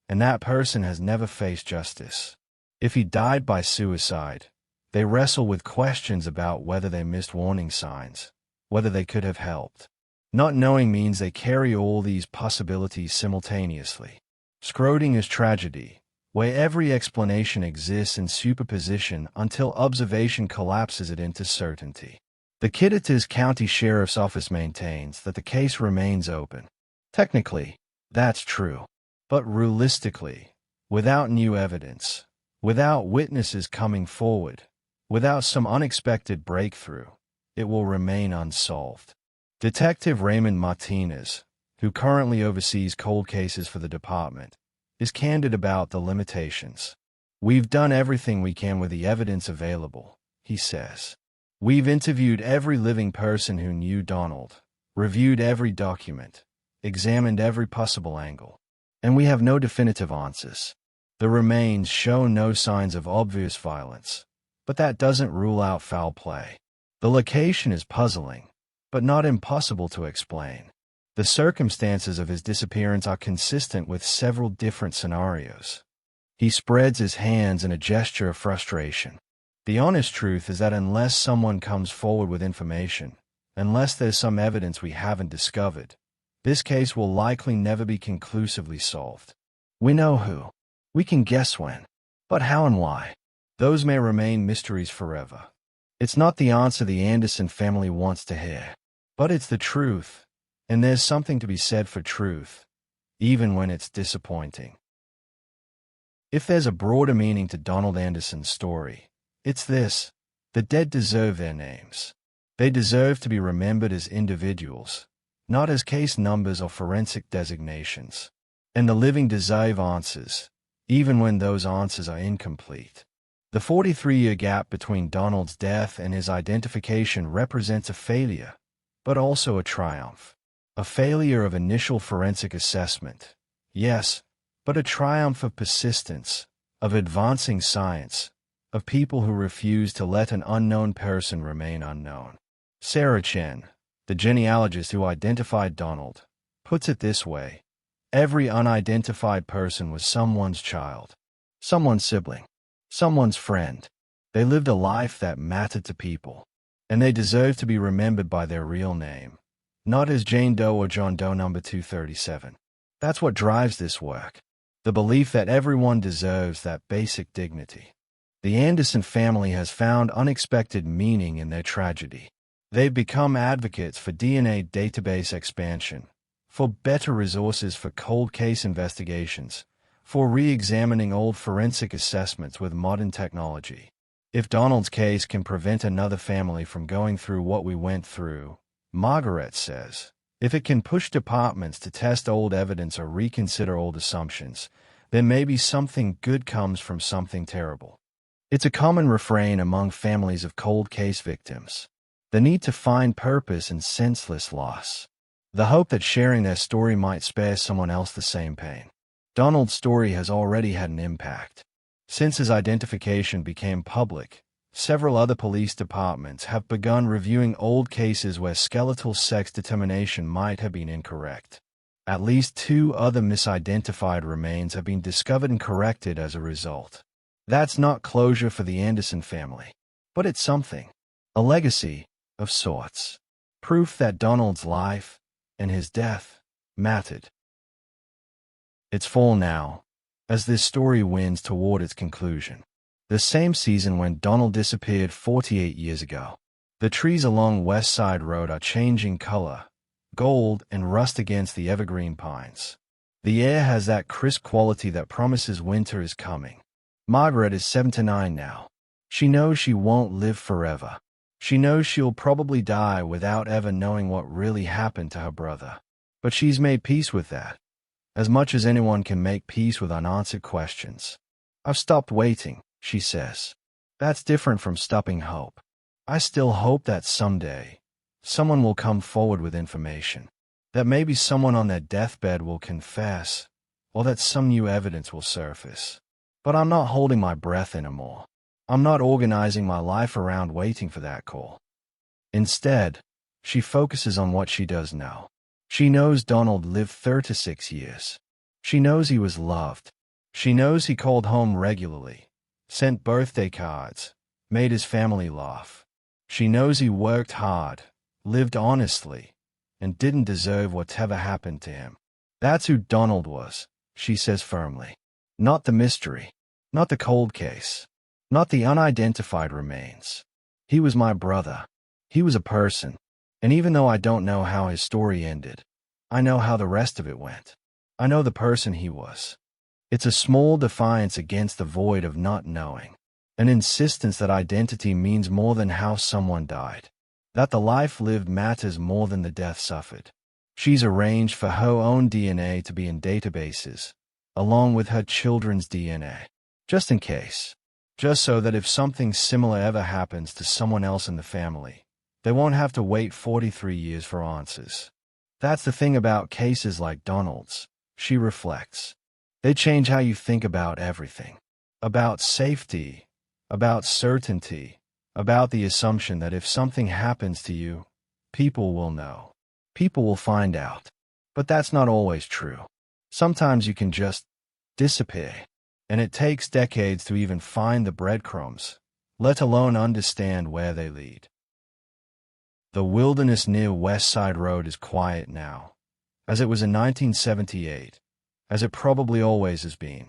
and that person has never faced justice. If he died by suicide, they wrestle with questions about whether they missed warning signs, whether they could have helped. Not knowing means they carry all these possibilities simultaneously. Screening tragedy, where every explanation exists in superposition until observation collapses it into certainty. The Kittitas County Sheriff's Office maintains that the case remains open. Technically, that's true. But realistically, without new evidence, without witnesses coming forward, without some unexpected breakthrough, it will remain unsolved. Detective Raymond Martinez, who currently oversees cold cases for the department, is candid about the limitations. We've done everything we can with the evidence available, he says. We've interviewed every living person who knew Donald, reviewed every document, examined every possible angle, and we have no definitive answers. The remains show no signs of obvious violence, but that doesn't rule out foul play. The location is puzzling, but not impossible to explain. The circumstances of his disappearance are consistent with several different scenarios. He spreads his hands in a gesture of frustration. The honest truth is that unless someone comes forward with information, unless there's some evidence we haven't discovered, this case will likely never be conclusively solved. We know who. We can guess when. But how and why? Those may remain mysteries forever. It's not the answer the Anderson family wants to hear. But it's the truth, and there's something to be said for truth, even when it's disappointing. If there's a broader meaning to Donald Anderson's story, it's this: the dead deserve their names. They deserve to be remembered as individuals, not as case numbers or forensic designations. And the living deserve answers, even when those answers are incomplete. The 43-year gap between Donald's death and his identification represents a failure, but also a triumph. A failure of initial forensic assessment, yes, but a triumph of persistence, of advancing science, of people who refuse to let an unknown person remain unknown. Sarah Chen, the genealogist who identified Donald, puts it this way: every unidentified person was someone's child, someone's sibling, someone's friend. They lived a life that mattered to people, and they deserve to be remembered by their real name, not as Jane Doe or John Doe number 237. That's what drives this work, the belief that everyone deserves that basic dignity. The Anderson family has found unexpected meaning in their tragedy. They've become advocates for DNA database expansion, for better resources for cold case investigations, for re-examining old forensic assessments with modern technology. If Donald's case can prevent another family from going through what we went through, Margaret says, if it can push departments to test old evidence or reconsider old assumptions, then maybe something good comes from something terrible. It's a common refrain among families of cold case victims: the need to find purpose in senseless loss, the hope that sharing their story might spare someone else the same pain. Donald's story has already had an impact. Since his identification became public, several other police departments have begun reviewing old cases where skeletal sex determination might have been incorrect. At least 2 other misidentified remains have been discovered and corrected as a result. That's not closure for the Anderson family, but it's something. A legacy, of sorts. Proof that Donald's life, and his death, mattered. It's fall now, as this story winds toward its conclusion. The same season when Donald disappeared 48 years ago. The trees along West Side Road are changing color, gold and rust against the evergreen pines. The air has that crisp quality that promises winter is coming. Margaret is 79 now. She knows she won't live forever. She knows she'll probably die without ever knowing what really happened to her brother. But she's made peace with that, as much as anyone can make peace with unanswered questions. I've stopped waiting, she says. That's different from stopping hope. I still hope that someday, someone will come forward with information. That maybe someone on their deathbed will confess, or that some new evidence will surface. But I'm not holding my breath anymore. I'm not organizing my life around waiting for that call. Instead, she focuses on what she does know. She knows Donald lived 36 years. She knows he was loved. She knows he called home regularly, sent birthday cards, made his family laugh. She knows he worked hard, lived honestly, and didn't deserve whatever happened to him. That's who Donald was, she says firmly. Not the mystery, not the cold case, not the unidentified remains. He was my brother. He was a person. And even though I don't know how his story ended, I know how the rest of it went. I know the person he was. It's a small defiance against the void of not knowing, an insistence that identity means more than how someone died, that the life lived matters more than the death suffered. She's arranged for her own DNA to be in databases, along with her children's DNA, just in case, just so that if something similar ever happens to someone else in the family, they won't have to wait 43 years for answers. That's the thing about cases like Donald's, she reflects. They change how you think about everything. About safety, about certainty, about the assumption that if something happens to you, people will know. People will find out. But that's not always true. Sometimes you can just disappear, and it takes decades to even find the breadcrumbs, let alone understand where they lead. The wilderness near West Side Road is quiet now, as it was in 1978, as it probably always has been.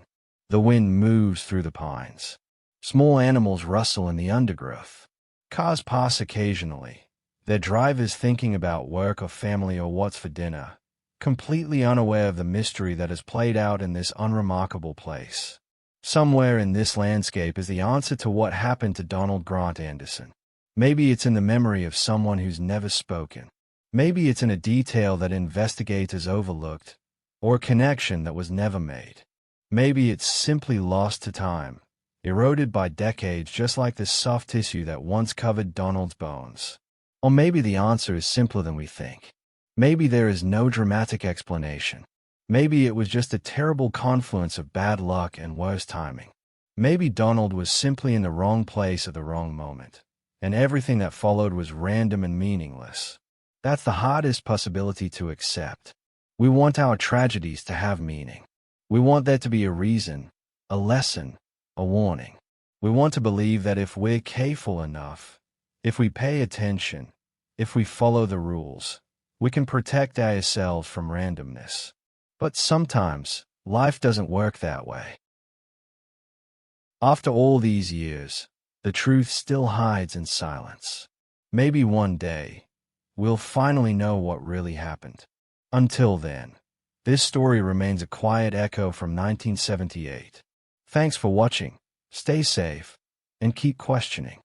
The wind moves through the pines. Small animals rustle in the undergrowth. Cars pass occasionally, their drivers thinking about work or family or what's for dinner, completely unaware of the mystery that has played out in this unremarkable place. Somewhere in this landscape is the answer to what happened to Donald Grant Anderson. Maybe it's in the memory of someone who's never spoken. Maybe it's in a detail that investigators overlooked, or a connection that was never made. Maybe it's simply lost to time, eroded by decades just like the soft tissue that once covered Donald's bones. Or maybe the answer is simpler than we think. Maybe there is no dramatic explanation. Maybe it was just a terrible confluence of bad luck and worse timing. Maybe Donald was simply in the wrong place at the wrong moment, and everything that followed was random and meaningless. That's the hardest possibility to accept. We want our tragedies to have meaning. We want there to be a reason, a lesson, a warning. We want to believe that if we're careful enough, if we pay attention, if we follow the rules, we can protect ourselves from randomness. But sometimes, life doesn't work that way. After all these years, the truth still hides in silence. Maybe one day, we'll finally know what really happened. Until then, this story remains a quiet echo from 1978. Thanks for watching, stay safe, and keep questioning.